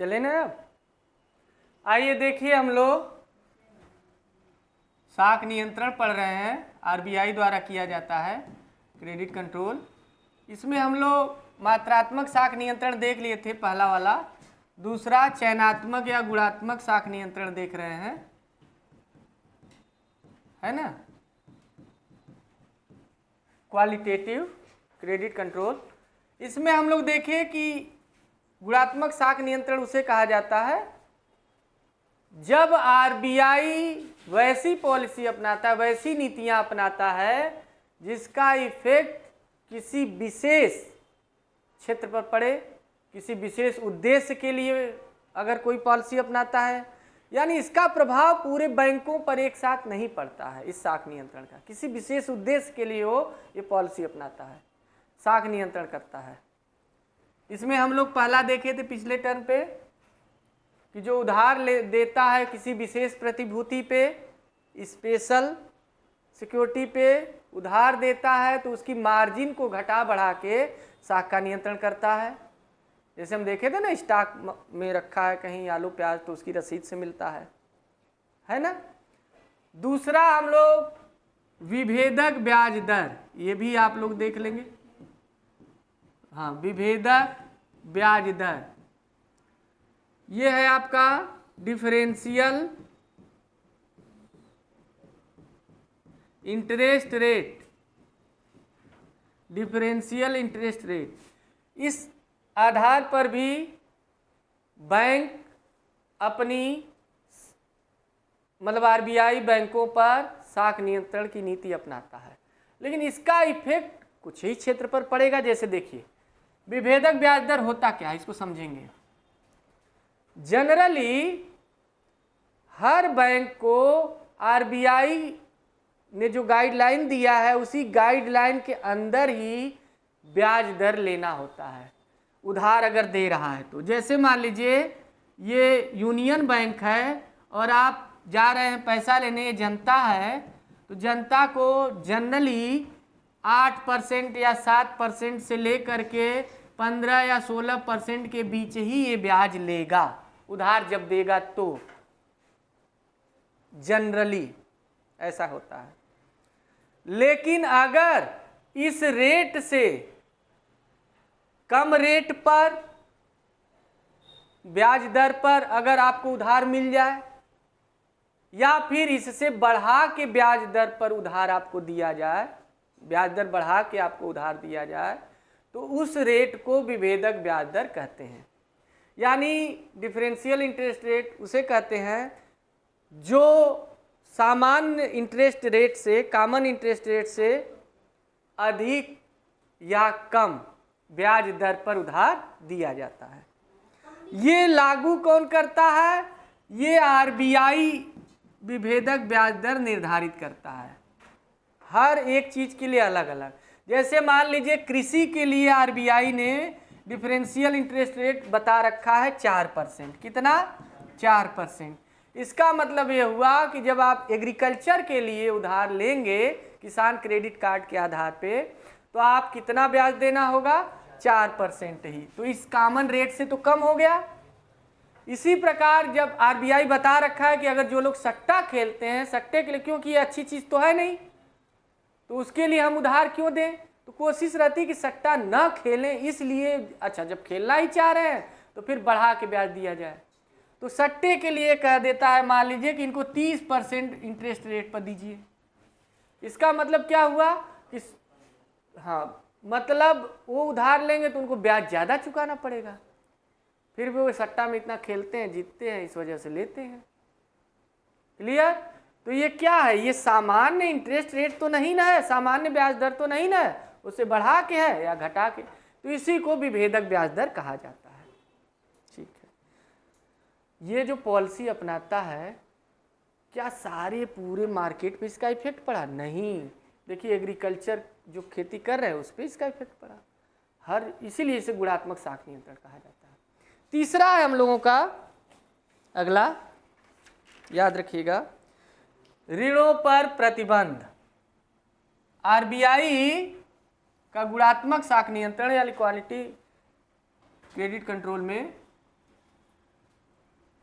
चले ना। अब आइए देखिए, हम लोग साख नियंत्रण पढ़ रहे हैं, आरबीआई द्वारा किया जाता है क्रेडिट कंट्रोल। इसमें हम लोग मात्रात्मक साख नियंत्रण देख लिए थे, पहला वाला। दूसरा चयनात्मक या गुणात्मक साख नियंत्रण देख रहे हैं, है ना, क्वालिटेटिव क्रेडिट कंट्रोल। इसमें हम लोग देखें कि गुणात्मक साख नियंत्रण उसे कहा जाता है जब आरबीआई वैसी पॉलिसी अपनाता है, वैसी नीतियां अपनाता है जिसका इफेक्ट किसी विशेष क्षेत्र पर पड़े, किसी विशेष उद्देश्य के लिए अगर कोई पॉलिसी अपनाता है, यानी इसका प्रभाव पूरे बैंकों पर एक साथ नहीं पड़ता है। इस साख नियंत्रण का किसी विशेष उद्देश्य के लिए वो ये पॉलिसी अपनाता है, साख नियंत्रण करता है। इसमें हम लोग पहला देखे थे पिछले टर्म पे कि जो उधार देता है किसी विशेष प्रतिभूति पे, स्पेशल सिक्योरिटी पे उधार देता है, तो उसकी मार्जिन को घटा बढ़ा के साख का नियंत्रण करता है। जैसे हम देखे थे ना, स्टॉक में रखा है कहीं आलू प्याज, तो उसकी रसीद से मिलता है ना। दूसरा हम लोग विभेदक ब्याज दर, ये भी आप लोग देख लेंगे। हाँ, विभेदक ब्याज दर ये है आपका differential interest rate, differential interest rate. इस आधार पर भी बैंक अपनी मतलब आरबीआई बैंकों पर साख नियंत्रण की नीति अपनाता है, लेकिन इसका इफेक्ट कुछ ही क्षेत्र पर पड़ेगा। जैसे देखिए, विभेदक ब्याज दर होता क्या है, इसको समझेंगे। जनरली हर बैंक को आरबीआई ने जो गाइडलाइन दिया है उसी गाइडलाइन के अंदर ही ब्याज दर लेना होता है, उधार अगर दे रहा है तो। जैसे मान लीजिए ये यूनियन बैंक है और आप जा रहे हैं पैसा लेने, ये जनता है, तो जनता को जनरली 8% या 7% से लेकर के 15 या 16% के बीच ही ये ब्याज लेगा, उधार जब देगा तो। जनरली ऐसा होता है। लेकिन अगर इस रेट से कम रेट पर, ब्याज दर पर अगर आपको उधार मिल जाए, या फिर इससे बढ़ा के ब्याज दर पर उधार आपको दिया जाए, ब्याज दर बढ़ा के आपको उधार दिया जाए, तो उस रेट को विभेदक ब्याज दर कहते हैं। यानी डिफरेंशियल इंटरेस्ट रेट उसे कहते हैं जो सामान्य इंटरेस्ट रेट से, कॉमन इंटरेस्ट रेट से अधिक या कम ब्याज दर पर उधार दिया जाता है। ये लागू कौन करता है? ये आरबीआई विभेदक ब्याज दर निर्धारित करता है, हर एक चीज के लिए अलग अलग। जैसे मान लीजिए कृषि के लिए आरबीआई ने डिफरेंशियल इंटरेस्ट रेट बता रखा है 4%। कितना? 4%। इसका मतलब ये हुआ कि जब आप एग्रीकल्चर के लिए उधार लेंगे किसान क्रेडिट कार्ड के आधार पे, तो आप कितना ब्याज देना होगा? 4% ही। तो इस कॉमन रेट से तो कम हो गया। इसी प्रकार जब आरबीआई बता रखा है कि अगर जो लोग सट्टा खेलते हैं, सट्टे के लिए, क्योंकि ये अच्छी चीज़ तो है नहीं, तो उसके लिए हम उधार क्यों दें? तो कोशिश रहती है कि सट्टा न खेलें, इसलिए अच्छा जब खेलना ही चाह रहे हैं तो फिर बढ़ा के ब्याज दिया जाए। तो सट्टे के लिए कह देता है, मान लीजिए कि इनको 30% इंटरेस्ट रेट पर दीजिए। इसका मतलब क्या हुआ कि हाँ, मतलब वो उधार लेंगे तो उनको ब्याज ज़्यादा चुकाना पड़ेगा, फिर भी वो सट्टा में इतना खेलते हैं, जीतते हैं, इस वजह से लेते हैं। क्लियर? तो ये क्या है? ये सामान्य इंटरेस्ट रेट तो नहीं ना है, सामान्य ब्याज दर तो नहीं ना है, उसे बढ़ा के है या घटा के, तो इसी को विभेदक ब्याज दर कहा जाता है। ठीक है, ये जो पॉलिसी अपनाता है, क्या सारे पूरे मार्केट पे इसका इफेक्ट पड़ा? नहीं। देखिए एग्रीकल्चर जो खेती कर रहे हैं उस पर इसका इफेक्ट पड़ा, हर, इसीलिए इसे गुणात्मक साख नियंत्रण कहा जाता है। तीसरा है हम लोगों का अगला, याद रखिएगा, ऋणों पर प्रतिबंध। आरबीआई का गुणात्मक साख नियंत्रण यानी क्वालिटी क्रेडिट कंट्रोल में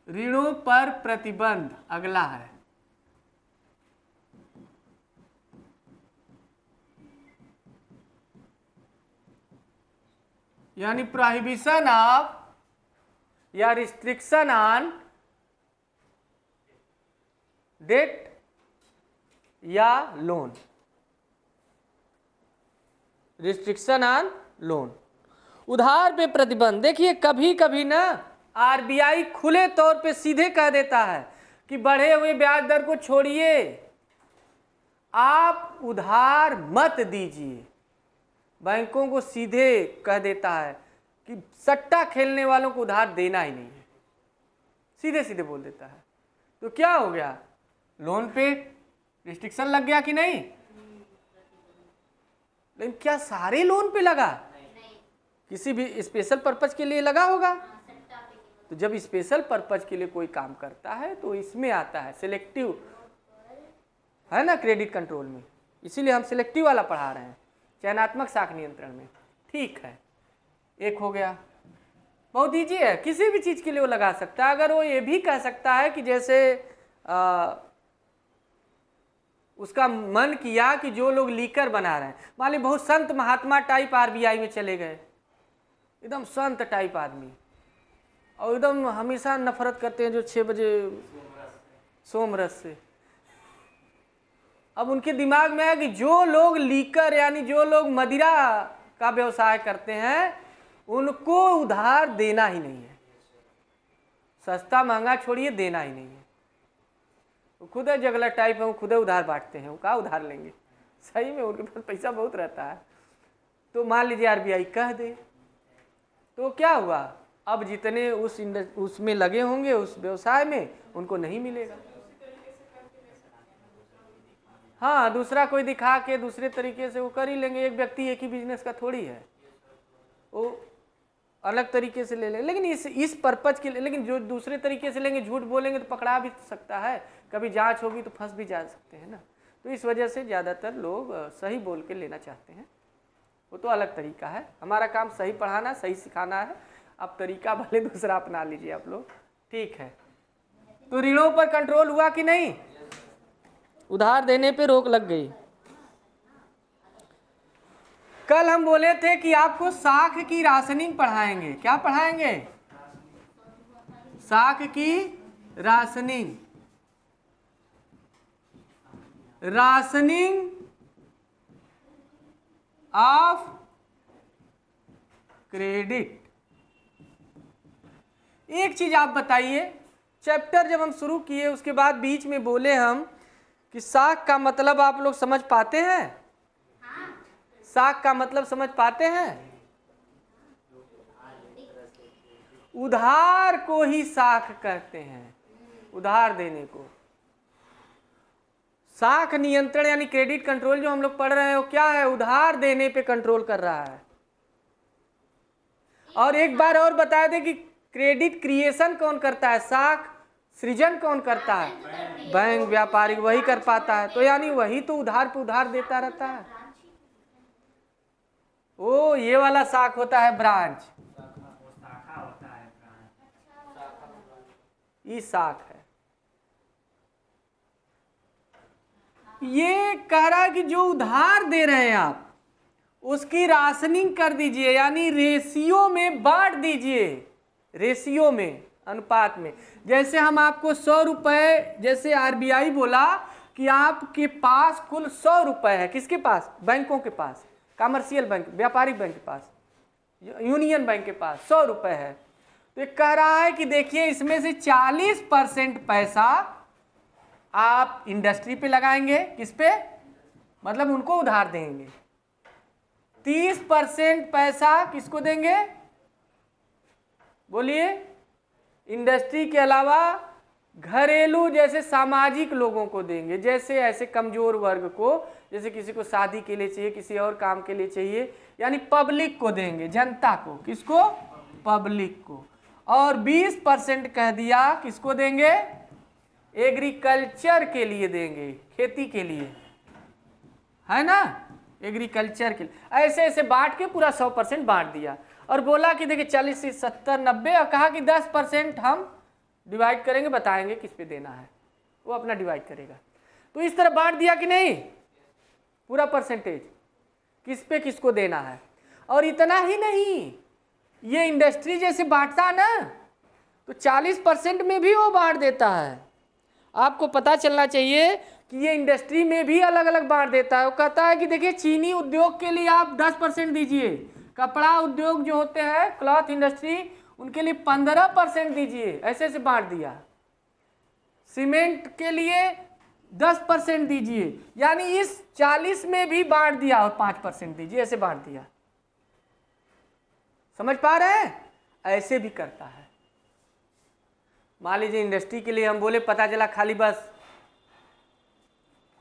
ऋणों पर प्रतिबंध अगला है। यानी प्रोहिबिशन ऑफ या रिस्ट्रिक्शन ऑन डेट या लोन, रिस्ट्रिक्शन ऑन लोन, उधार पे प्रतिबंध। देखिए कभी कभी ना आरबीआई खुले तौर पे सीधे कह देता है कि बढ़े हुए ब्याज दर को छोड़िए, आप उधार मत दीजिए। बैंकों को सीधे कह देता है कि सट्टा खेलने वालों को उधार देना ही नहीं है, सीधे सीधे बोल देता है। तो क्या हो गया, लोन पे रिस्ट्रिक्शन लग गया कि नहीं? लेकिन क्या सारे लोन पे लगा? किसी भी स्पेशल पर्पज के लिए लगा होगा। तो जब स्पेशल पर्पज के लिए कोई काम करता है तो इसमें आता है सिलेक्टिव, है ना, क्रेडिट कंट्रोल में। इसीलिए हम सिलेक्टिव वाला पढ़ा रहे हैं, चयनात्मक साख नियंत्रण में। ठीक है, एक हो गया। बहुत ईजी है, किसी भी चीज़ के लिए वो लगा सकता है। अगर वो ये भी कह सकता है कि जैसे उसका मन किया कि जो लोग लीकर बना रहे हैं, मान ली बहुत संत महात्मा टाइप आरबीआई में चले गए, एकदम संत टाइप आदमी, और एकदम हमेशा नफरत करते हैं जो 6 बजे सोमरस से। अब उनके दिमाग में है कि जो लोग लीकर यानी जो लोग मदिरा का व्यवसाय करते हैं उनको उधार देना ही नहीं है, सस्ता महंगा छोड़िए, देना ही नहीं है। वो खुद है जगला टाइप है, वो खुद उधार बांटते हैं, वो कहाँ उधार लेंगे, सही में उनके पास पैसा बहुत रहता है। तो मान लीजिए आरबीआई कह दे तो क्या हुआ, अब जितने उसमें लगे होंगे उस व्यवसाय में उनको नहीं मिलेगा। हाँ, दूसरा कोई दिखा के दूसरे तरीके से वो कर ही लेंगे। एक व्यक्ति एक ही बिजनेस का थोड़ी है, वो अलग तरीके से ले लेंगे। लेकिन इस पर्पज के लिए, लेकिन जो दूसरे तरीके से लेंगे, झूठ बोलेंगे तो पकड़ा भी सकता है, कभी जांच होगी तो फंस भी जा सकते हैं ना। तो इस वजह से ज़्यादातर लोग सही बोल के लेना चाहते हैं। वो तो अलग तरीका है, हमारा काम सही पढ़ाना, सही सिखाना है। अब तरीका भले दूसरा अपना लीजिए आप लोग। ठीक है, तो ऋणों पर कंट्रोल हुआ कि नहीं? उधार देने पे रोक लग गई। कल हम बोले थे कि आपको साख की राशनिंग पढ़ाएंगे। क्या पढ़ाएंगे? साख की राशनिंग, राशनिंग ऑफ क्रेडिट। एक चीज आप बताइए, चैप्टर जब हम शुरू किए उसके बाद बीच में बोले हम कि साख का मतलब आप लोग समझ पाते हैं? साख का मतलब समझ पाते हैं? उधार को ही साख कहते हैं, उधार देने को। साख नियंत्रण यानी क्रेडिट कंट्रोल जो हम लोग पढ़ रहे हैं वो क्या है? उधार देने पे कंट्रोल कर रहा है। और एक बार और बताया थे कि क्रेडिट क्रिएशन कौन करता है, साख सृजन कौन करता है? बैंक, व्यापारिक, वही कर पाता है। तो यानी वही तो उधार पे उधार देता रहता है। ओ, ये वाला साख होता है ब्रांच, ये साख है। ये कह रहा है कि जो उधार दे रहे हैं आप उसकी राशनिंग कर दीजिए, यानी रेशियो में बांट दीजिए, रेशियो में, अनुपात में। जैसे हम आपको 100 रुपए, जैसे आरबीआई बोला कि आपके पास कुल 100 रुपए है, किसके पास? बैंकों के पास, कमर्शियल बैंक, व्यापारिक बैंक के पास, यूनियन बैंक के पास 100 रुपए है। तो ये कह रहा है कि देखिए इसमें से 40% पैसा आप इंडस्ट्री पे लगाएंगे, किस पे? मतलब उनको उधार देंगे। 30% पैसा किसको देंगे? बोलिए। इंडस्ट्री के अलावा घरेलू जैसे सामाजिक लोगों को देंगे, जैसे ऐसे कमजोर वर्ग को, जैसे किसी को शादी के लिए चाहिए, किसी और काम के लिए चाहिए, यानी पब्लिक को देंगे, जनता को। किसको? पब्लिक को। और 20% कह दिया किसको देंगे? एग्रीकल्चर के लिए देंगे, खेती के लिए, है ना, एग्रीकल्चर के लिए। ऐसे ऐसे बांट के पूरा 100% बांट दिया और बोला कि देखिए 40 से 70 90, और कहा कि 10% हम डिवाइड करेंगे, बताएंगे किस पे देना है, वो अपना डिवाइड करेगा। तो इस तरह बांट दिया कि नहीं, पूरा परसेंटेज किस पे किसको देना है। और इतना ही नहीं, ये इंडस्ट्री जैसे बांटता ना तो 40% में भी वो बांट देता है। आपको पता चलना चाहिए कि ये इंडस्ट्री में भी अलग अलग बांट देता है। वो कहता है कि देखिए चीनी उद्योग के लिए आप 10% दीजिए, कपड़ा उद्योग जो होते हैं क्लॉथ इंडस्ट्री उनके लिए 15% दीजिए, ऐसे ऐसे बांट दिया। सीमेंट के लिए 10% दीजिए, यानी इस 40 में भी बांट दिया और 5% दीजिए, ऐसे बांट दिया। समझ पा रहे हैं, ऐसे भी करता है। मान लीजिए इंडस्ट्री के लिए हम बोले, पता चला खाली बस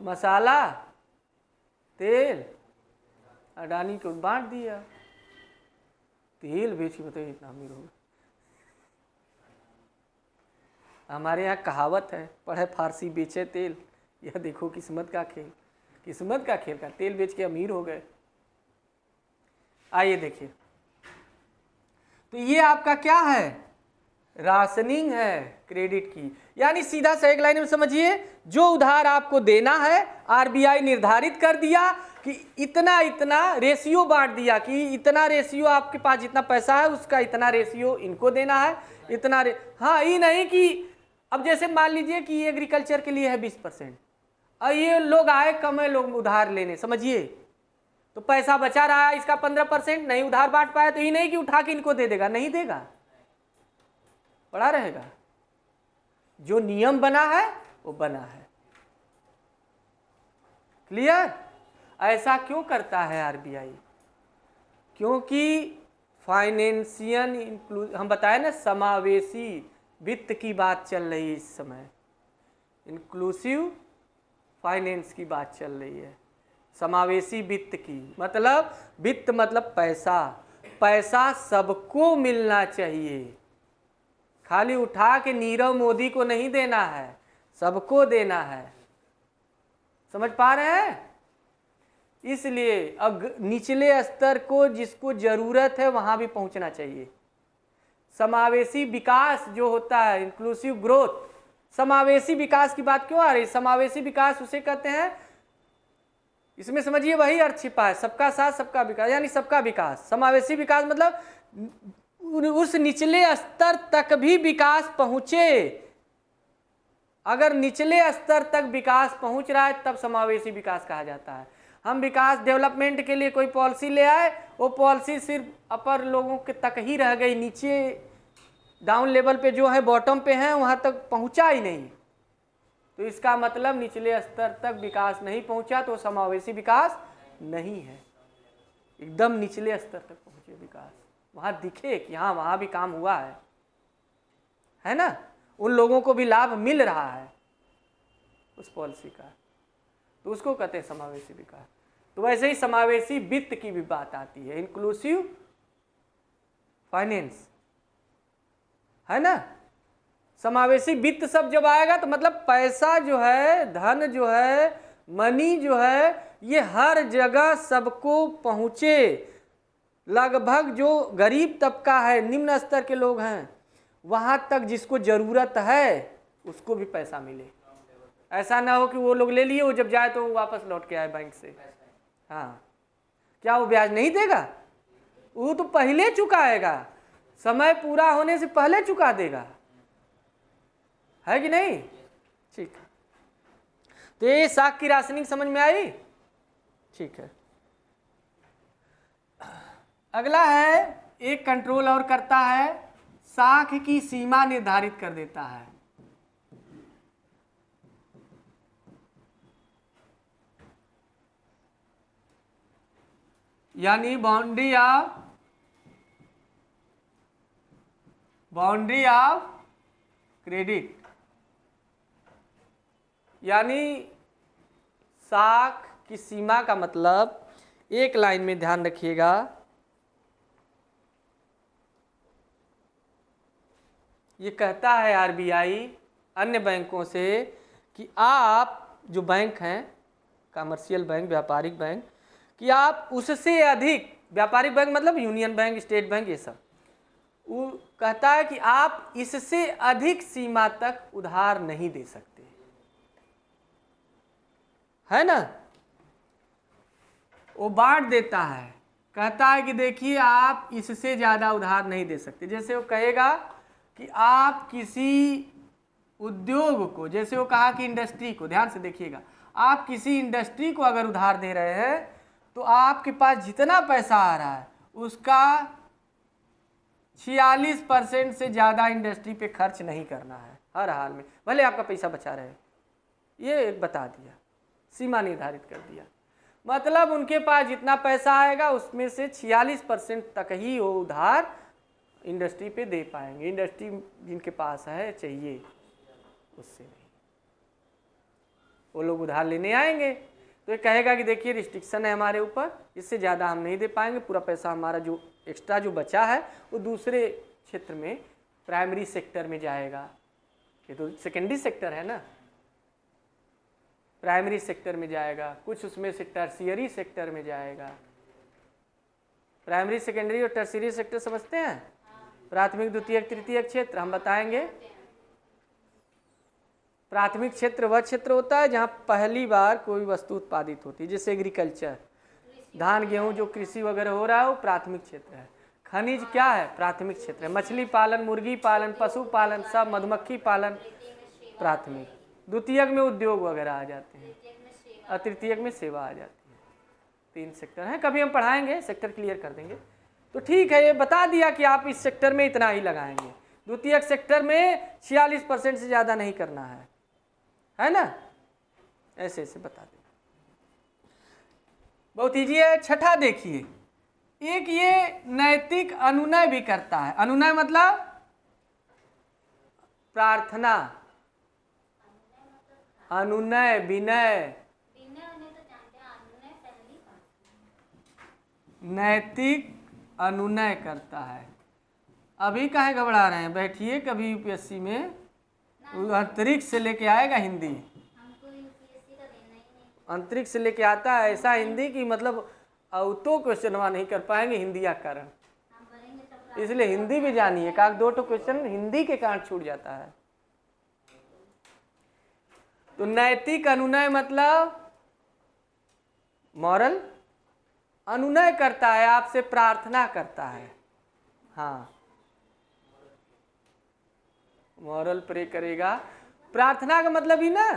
मसाला तेल अडानी को बांट दिया, तेल बेच के बताइए इतना अमीर होगा। हमारे यहाँ कहावत है, पढ़े फारसी बेचे तेल, यह देखो किस्मत का खेल, किस्मत का खेल का तेल बेच के अमीर हो गए। आइए देखिए, तो ये आपका क्या है, राशनिंग है क्रेडिट की। यानी सीधा सा एक लाइन में समझिए, जो उधार आपको देना है आरबीआई निर्धारित कर दिया कि इतना इतना रेशियो बांट दिया कि इतना रेशियो आपके पास जितना पैसा है उसका इतना रेशियो इनको देना है, इतना हाँ, ये नहीं कि अब जैसे मान लीजिए कि एग्रीकल्चर के लिए है 20%, और ये लोग आए कम है लोग उधार लेने, समझिए तो पैसा बचा रहा है इसका 15%, नहीं उधार बांट पाया तो ये नहीं कि उठा के इनको दे देगा, नहीं देगा, पड़ा रहेगा। जो नियम बना है वो बना है। क्लियर? ऐसा क्यों करता है आरबीआई? क्योंकि फाइनेंशियल हम बताए ना, समावेशी वित्त की बात चल रही है इस समय, इंक्लूसिव फाइनेंस की बात चल रही है, समावेशी वित्त की। मतलब वित्त मतलब पैसा, पैसा सबको मिलना चाहिए, खाली उठा के नीरव मोदी को नहीं देना है, सबको देना है। समझ पा रहे हैं? इसलिए अब निचले स्तर को जिसको जरूरत है वहां भी पहुंचना चाहिए। समावेशी विकास जो होता है, इंक्लूसिव ग्रोथ, समावेशी विकास की बात क्यों आ रही? समावेशी विकास उसे कहते हैं, इसमें समझिए वही अर्थ छिपा है, सबका साथ सबका विकास, यानी सबका विकास। समावेशी विकास मतलब उस निचले स्तर तक भी विकास पहुंचे। अगर निचले स्तर तक विकास पहुंच रहा है तब समावेशी विकास कहा जाता है। हम विकास डेवलपमेंट के लिए कोई पॉलिसी ले आए, वो पॉलिसी सिर्फ अपर लोगों के तक ही रह गई, नीचे डाउन लेवल पे जो है बॉटम पे है वहां तक पहुंचा ही नहीं, तो इसका मतलब निचले स्तर तक विकास नहीं पहुंचा, तो समावेशी विकास नहीं है। एकदम निचले स्तर तक पहुंचे विकास, वहां दिखे कि हाँ वहां भी काम हुआ है ना, उन लोगों को भी लाभ मिल रहा है उस पॉलिसी का, तो उसको कहते हैं समावेशी विकास। तो वैसे ही समावेशी वित्त की भी बात आती है, इंक्लूसिव फाइनेंस, है ना। समावेशी वित्त सब जब आएगा तो मतलब पैसा जो है, धन जो है, मनी जो है, ये हर जगह सबको पहुंचे। लगभग जो गरीब तबका है, निम्न स्तर के लोग हैं, वहां तक जिसको जरूरत है उसको भी पैसा मिले। ऐसा ना हो कि वो लोग ले लिए, वो जब जाए तो वो वापस लौट के आए बैंक से। हाँ, क्या वो ब्याज नहीं देगा? वो तो पहले चुकाएगा, समय पूरा होने से पहले चुका देगा, है कि नहीं? ठीक है, तो ये साख की राशनिंग समझ में आई? ठीक है। अगला है, एक कंट्रोल और करता है, साख की सीमा निर्धारित कर देता है। यानी बाउंड्री ऑफ क्रेडिट, यानी साख की सीमा का मतलब, एक लाइन में ध्यान रखिएगा, ये कहता है आरबीआई अन्य बैंकों से कि आप जो बैंक हैं, कमर्शियल बैंक, व्यापारिक बैंक, कि आप उससे अधिक, व्यापारिक बैंक मतलब यूनियन बैंक, स्टेट बैंक, ये सब, वो कहता है कि आप इससे अधिक सीमा तक उधार नहीं दे सकते, है ना। वो बांट देता है, कहता है कि देखिए आप इससे ज़्यादा उधार नहीं दे सकते। जैसे वो कहेगा कि आप किसी उद्योग को, जैसे वो कहा कि इंडस्ट्री को, ध्यान से देखिएगा, आप किसी इंडस्ट्री को अगर उधार दे रहे हैं तो आपके पास जितना पैसा आ रहा है उसका 46% से ज़्यादा इंडस्ट्री पे खर्च नहीं करना है हर हाल में, भले आपका पैसा बचा रहे। ये बता दिया, सीमा निर्धारित कर दिया। मतलब उनके पास जितना पैसा आएगा उसमें से 46% तक ही वो उधार इंडस्ट्री पे दे पाएंगे। इंडस्ट्री जिनके पास है चाहिए, उससे नहीं, वो लोग उधार लेने आएंगे तो ये कहेगा कि देखिए रिस्ट्रिक्शन है हमारे ऊपर, इससे ज़्यादा हम नहीं दे पाएंगे, पूरा पैसा हमारा जो एक्स्ट्रा जो बचा है वो दूसरे क्षेत्र में, प्राइमरी सेक्टर में जाएगा। ये तो सेकेंडरी सेक्टर है ना, प्राइमरी सेक्टर में जाएगा, कुछ उसमें से टर्शियरी सेक्टर में जाएगा। प्राइमरी, सेकेंडरी और टर्शियरी सेक्टर समझते हैं? प्राथमिक, द्वितीयक, तृतीयक क्षेत्र हम बताएंगे। प्राथमिक क्षेत्र वह क्षेत्र होता है जहाँ पहली बार कोई वस्तु उत्पादित होती है, जैसे एग्रीकल्चर, धान गेहूँ जो कृषि वगैरह हो रहा है वो प्राथमिक क्षेत्र है। खनिज क्या है? प्राथमिक क्षेत्र है। मछली पालन, मुर्गी पालन, पशु पालन, सब, मधुमक्खी पालन प्राथमिक। द्वितीयक में उद्योग वगैरह आ जाते हैं और तृतीयक में सेवा आ जाती है। 3 सेक्टर हैं, कभी हम पढ़ाएंगे, सेक्टर क्लियर कर देंगे। तो ठीक है, ये बता दिया कि आप इस सेक्टर में इतना ही लगाएंगे, द्वितीयक सेक्टर में 46% से ज़्यादा नहीं करना है ना। ऐसे ऐसे बता दें, बहुत ईजी है। छठा देखिए, एक ये नैतिक अनुनय भी करता है। अनुनय मतलब प्रार्थना, अनुनय, विनय, नैतिक अनुनय करता है। अभी काहे घबरा रहे हैं, बैठिए, कभी यूपीएससी में अंतरिक्ष से लेके आएगा हिंदी, अंतरिक्ष से लेके आता है ऐसा हिंदी कि मतलब तो क्वेश्चन वहाँ नहीं कर पाएंगे हिंदी का कारण, इसलिए हिंदी भी जानिए, का 2 क्वेश्चन हिंदी के कारण छूट जाता है। तो नैतिक अनुनय मतलब मॉरल अनुनय करता है, आपसे प्रार्थना करता है। हाँ, मॉरल प्रे करेगा। प्रार्थना का मतलब ही ना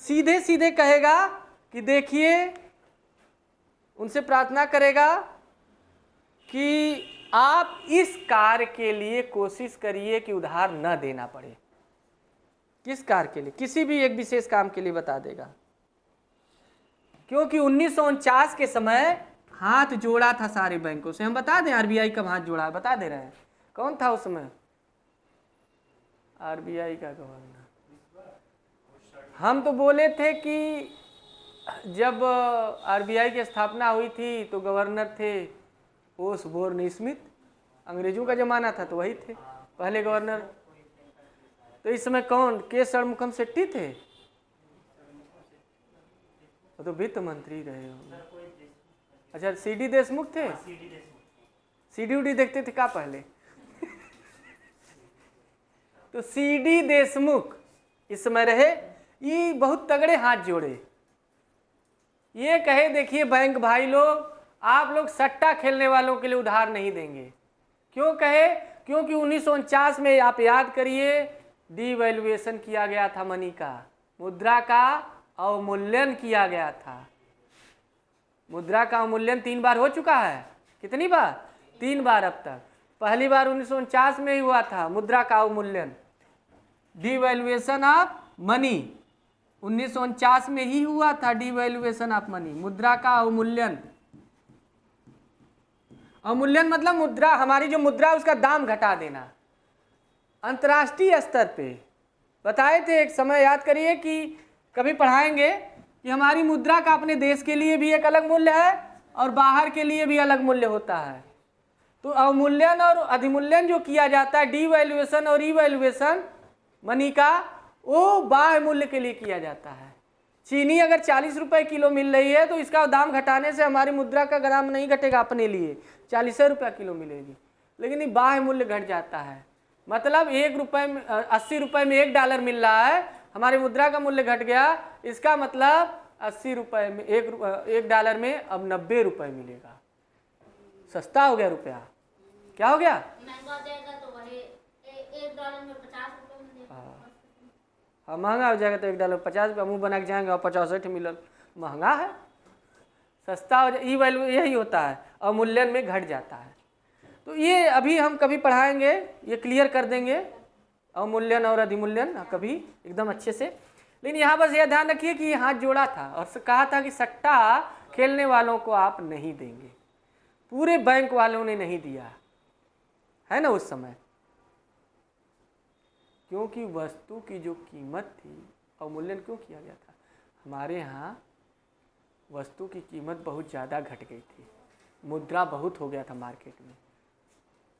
सीधे सीधे कहेगा कि देखिए, उनसे प्रार्थना करेगा कि आप इस कार्य के लिए कोशिश करिए कि उधार न देना पड़े। किस कार्य के लिए? किसी भी एक विशेष काम के लिए बता देगा, क्योंकि 1949 के समय हाथ जोड़ा था सारे बैंकों से। हम बता दें आरबीआई कब हाथ जोड़ा है, बता दे रहे हैं। कौन था उस समय आरबीआई का गवर्नर? हम तो बोले थे कि जब आरबीआई की स्थापना हुई थी तो गवर्नर थे ओसबोर्न स्मिथ, अंग्रेजों का जमाना था तो वही थे पहले गवर्नर। तो इस समय कौन? के षणमुखम शेट्टी थे, वो तो वित्त मंत्री रहे होंगे। अच्छा, सीडी देशमुख थे, सीडी उडी देखते थे क्या पहले? तो सीडी देशमुख इस समय रहे, ये बहुत तगड़े हाथ जोड़े, ये कहे देखिए बैंक भाई लोग, आप लोग सट्टा खेलने वालों के लिए उधार नहीं देंगे। क्यों कहे? क्योंकि 1949 में आप याद करिए डिवैल्यूएशन किया गया था मनी का, मुद्रा का अवमूल्यन किया गया था। मुद्रा का अवमूल्यन 3 बार हो चुका है। कितनी बार? 3 बार अब तक। पहली बार 1949 में ही हुआ था मुद्रा का अवमूल्यन, डिवैल्यूएशन ऑफ मनी 1949 में ही हुआ था, डिवैल्यूएशन ऑफ मनी, मुद्रा का अवमूल्यन। अवमूल्यन मतलब मुद्रा, हमारी जो मुद्रा है उसका दाम घटा देना। अंतर्राष्ट्रीय स्तर पे बताए थे एक समय, याद करिए कि कभी पढ़ाएंगे कि हमारी मुद्रा का अपने देश के लिए भी एक अलग मूल्य है और बाहर के लिए भी अलग मूल्य होता है। तो अवमूल्यन और अधिमूल्यन जो किया जाता है, डिवैल्यूएशन और इवैल्यूएशन मनी का, वो बाह्य मूल्य के लिए किया जाता है। चीनी अगर 40 रुपये किलो मिल रही है तो इसका दाम घटाने से हमारी मुद्रा का दाम नहीं घटेगा, अपने लिए 40 रुपये किलो मिलेगी। लेकिन ये बाह्य मूल्य घट जाता है। मतलब 1 रुपये में 80 रुपये में $1 मिल रहा है, हमारी मुद्रा का मूल्य घट गया, इसका मतलब 80 रुपये में $1 में अब 90 रुपये मिलेगा। सस्ता हो गया रुपया। क्या हो गया? महंगा हो जाएगा तो वही $1 में 50 रुपये मिलेगा। हाँ, महंगा हो जाएगा तो $1 50 रुपये मुँह बना के जाएंगे और 65 मिलल, महंगा है। सस्ता हो जाए, ई वैल्यू यही होता है, अवमूल्यन में घट जाता है। तो ये अभी हम कभी पढ़ाएंगे, ये क्लियर कर देंगे अवमूल्यन और अधिमूल्यन कभी एकदम अच्छे से। लेकिन यहाँ बस यह ध्यान रखिए कि हाथ जोड़ा था और कहा था कि सट्टा खेलने वालों को आप नहीं देंगे, पूरे बैंक वालों ने नहीं दिया है ना उस समय, क्योंकि वस्तु की जो कीमत थी, अवमूल्यन क्यों किया गया था? हमारे यहाँ वस्तु की कीमत बहुत ज़्यादा घट गई थी, मुद्रा बहुत हो गया था मार्केट में,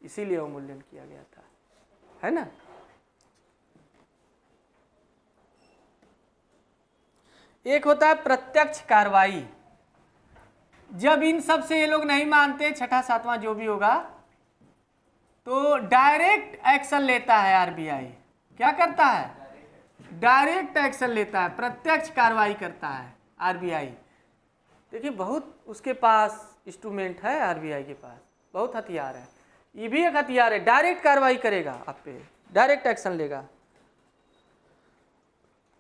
इसीलिए अवमूल्यन किया गया था, है ना। एक होता है प्रत्यक्ष कार्रवाई। जब इन सब से ये लोग नहीं मानते, छठा सातवां जो भी होगा, तो डायरेक्ट एक्शन लेता है आरबीआई। क्या करता है? डायरेक्ट एक्शन लेता है, प्रत्यक्ष कार्रवाई करता है आरबीआई। देखिए बहुत उसके पास इंस्ट्रूमेंट है, आरबीआई के पास बहुत हथियार है, ये भी एक हथियार है, डायरेक्ट कार्रवाई करेगा आप पे, डायरेक्ट एक्शन लेगा।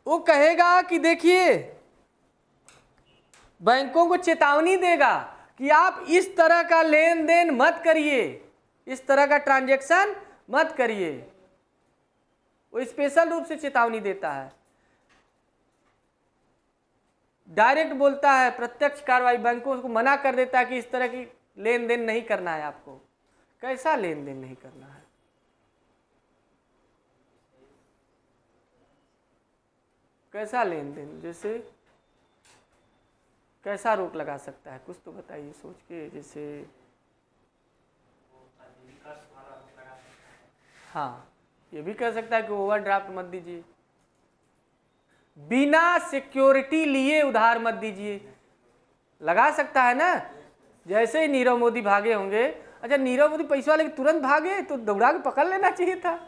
वो कहेगा कि देखिए, बैंकों को चेतावनी देगा कि आप इस तरह का लेन देन मत करिए, इस तरह का ट्रांजैक्शन मत करिए। वो स्पेशल रूप से चेतावनी देता है, डायरेक्ट बोलता है, प्रत्यक्ष कार्रवाई, बैंकों को मना कर देता है कि इस तरह की लेन देन नहीं करना है आपको। कैसा लेन देन नहीं करना है? कैसा लेन देन? जैसे कैसा रोक लगा सकता है, कुछ तो बताइए सोच के। जैसे हाँ, ये भी कह सकता है कि ओवरड्राफ्ट मत दीजिए, बिना सिक्योरिटी लिए उधार मत दीजिए, लगा सकता है ना। जैसे ही नीरव मोदी भागे होंगे, अच्छा नीरव मोदी पैसा लेके तुरंत भागे तो दौड़ा के पकड़ लेना चाहिए था,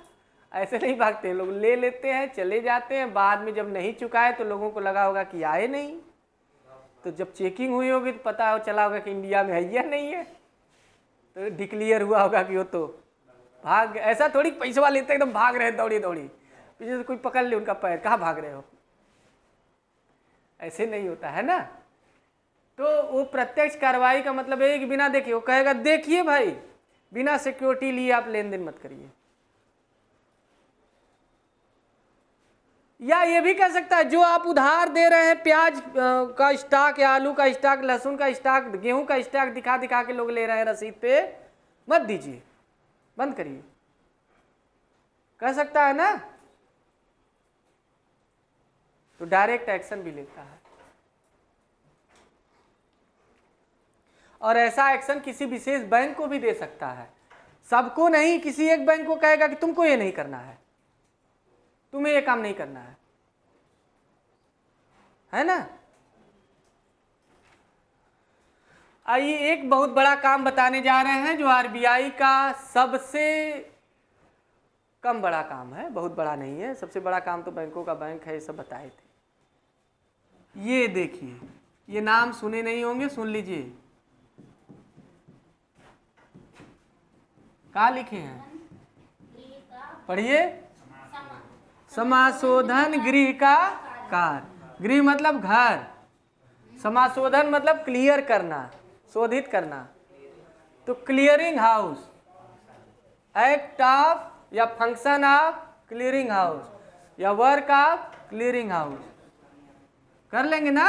ऐसे नहीं भागते लोग, ले लेते हैं चले जाते हैं, बाद में जब नहीं चुकाए तो लोगों को लगा होगा कि आए नहीं, तो जब चेकिंग हुई होगी तो पता चला होगा कि इंडिया में है या नहीं है, तो डिक्लेयर हुआ होगा कि वो तो भाग। ऐसा थोड़ी पैसा लेते एकदम भाग रहे दौड़ी दौड़ी, पीछे से कोई पकड़ ले उनका पैर, कहाँ भाग रहे हो, ऐसे नहीं होता है ना। तो वो प्रत्यक्ष कार्रवाई का मतलब है कि बिना देखिए, वो कहेगा देखिए भाई, बिना सिक्योरिटी लिए आप लेन देन मत करिए। या ये भी कह सकता है, जो आप उधार दे रहे हैं, प्याज का स्टॉक या आलू का स्टॉक, लहसुन का स्टॉक, गेहूं का स्टॉक दिखा दिखा के लोग ले रहे हैं रसीद पे, मत दीजिए, बंद करिए, कह सकता है ना। तो डायरेक्ट एक्शन भी लेता है, और ऐसा एक्शन किसी विशेष बैंक को भी दे सकता है, सबको नहीं, किसी एक बैंक को कहेगा कि तुमको ये नहीं करना है, तुम्हें ये काम नहीं करना है ना। आइए एक बहुत बड़ा काम बताने जा रहे हैं, जो आरबीआई का सबसे कम बड़ा काम है, बहुत बड़ा नहीं है, सबसे बड़ा काम तो बैंकों का बैंक है, ये सब बताए थे। ये देखिए, ये नाम सुने नहीं होंगे, सुन लीजिए, क्या लिखे हैं, पढ़िए। समाशोधन गृह का कार्य, गृह मतलब घर, समाशोधन मतलब क्लियर करना, शोधित करना, तो क्लियरिंग हाउस, एक्ट ऑफ या फंक्शन ऑफ क्लियरिंग हाउस या वर्क ऑफ क्लियरिंग हाउस, कर लेंगे ना।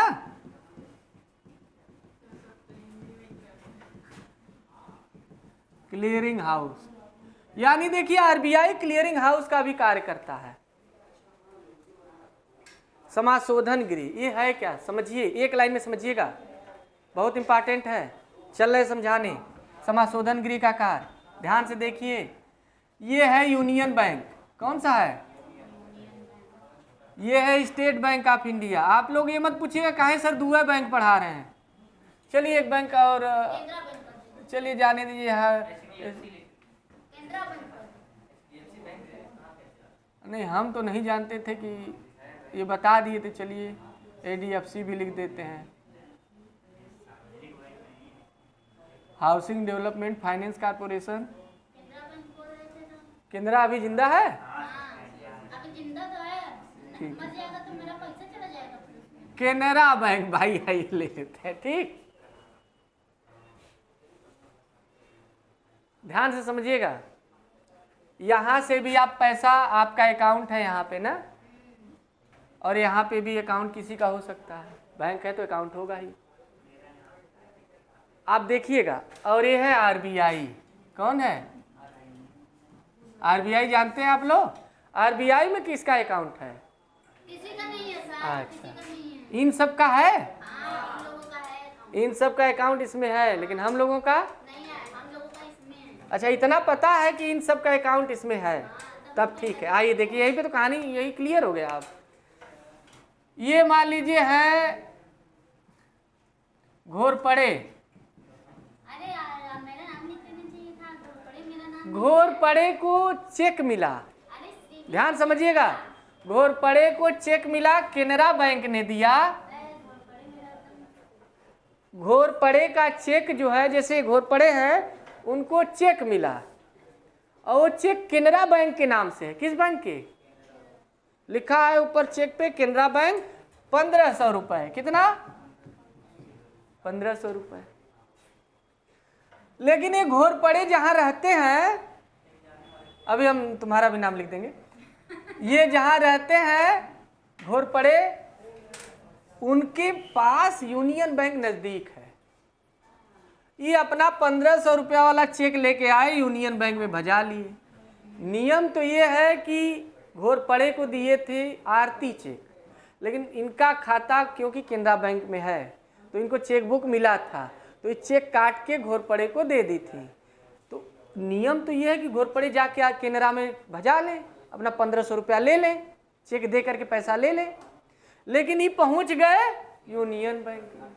क्लियरिंग हाउस यानी देखिए, आरबीआई क्लियरिंग हाउस का भी कार्य करता है। समाशोधन गृह ये है क्या, समझिए, एक लाइन में समझिएगा, बहुत इंपॉर्टेंट है, चल रहे समझाने। समाशोधन गृह का कार्य ध्यान से देखिए, ये है यूनियन बैंक, कौन सा है, ये है स्टेट बैंक ऑफ इंडिया। आप लोग ये मत पूछिएगा काहे सर दूसरा बैंक पढ़ा रहे हैं, चलिए एक बैंक और चलिए जाने दीजिए, केनरा बैंक पर। नहीं, हम तो नहीं जानते थे कि ये बता दिए, तो चलिए ADFC भी लिख देते हैं, housing development finance corporation. Canara bank बोल रहे थे तो। केनरा अभी जिंदा है? हाँ, अभी जिंदा तो है। ठीक मर जाएगा तो मेरा पैसा चला जाएगा फिर उसमें। केनरा बैंक, भाई है, ये ले लेते हैं। ठीक, ध्यान से समझिएगा, यहां से भी आप पैसा, आपका अकाउंट है यहाँ पे ना, और यहाँ पे भी अकाउंट किसी का हो सकता है, बैंक है तो अकाउंट होगा ही। आप देखिएगा, और ये है RBI। कौन है RBI? जानते हैं आप लोग? RBI में किसका अकाउंट है? किसी का नहीं है सर, किसी का नहीं है। इन सब का है, हाँ, हम लोगों का है। इन सब का अकाउंट इसमें है, लेकिन हम लोगों का नहीं है, हम लोगों का इसमें है। अच्छा, इतना पता है कि इन सब का अकाउंट इसमें है, तब ठीक है। आइए देखिए, यहीं पे तो कहानी यही क्लियर हो गया। आप ये मान लीजिए है घोरपड़े, अरे यार, मेरा नाम नहीं लेना चाहिए था, घोरपड़े मेरा नाम। घोरपड़े को चेक मिला, अरे सीधी- ध्यान समझिएगा, घोरपड़े को चेक मिला, केनरा बैंक ने दिया। घोरपड़े मेरा एकदम- घोरपड़े का चेक जो है, जैसे घोरपड़े हैं उनको चेक मिला, और वो चेक केनरा बैंक के नाम से है। किस बैंक के? लिखा है ऊपर चेक पे, केनरा बैंक, 1500 रुपए। कितना? 1500 रुपए। लेकिन ये घोरपड़े जहां रहते हैं, अभी हम तुम्हारा भी नाम लिख देंगे, ये जहां रहते हैं घोरपड़े, उनके पास यूनियन बैंक नजदीक है। ये अपना 1500 रुपया वाला चेक लेके आए, यूनियन बैंक में भजा लिए। नियम तो ये है कि घोरपड़े को दिए थे आरती चेक, लेकिन इनका खाता क्योंकि केनरा बैंक में है तो इनको चेक बुक मिला था, तो ये चेक काट के घोरपड़े को दे दी थी। तो नियम तो ये है कि घोरपड़े जाके केनरा में भजा ले, अपना 1500 रुपया ले लें, चेक दे करके पैसा ले लें। लेकिन ये पहुंच गए यूनियन बैंक में,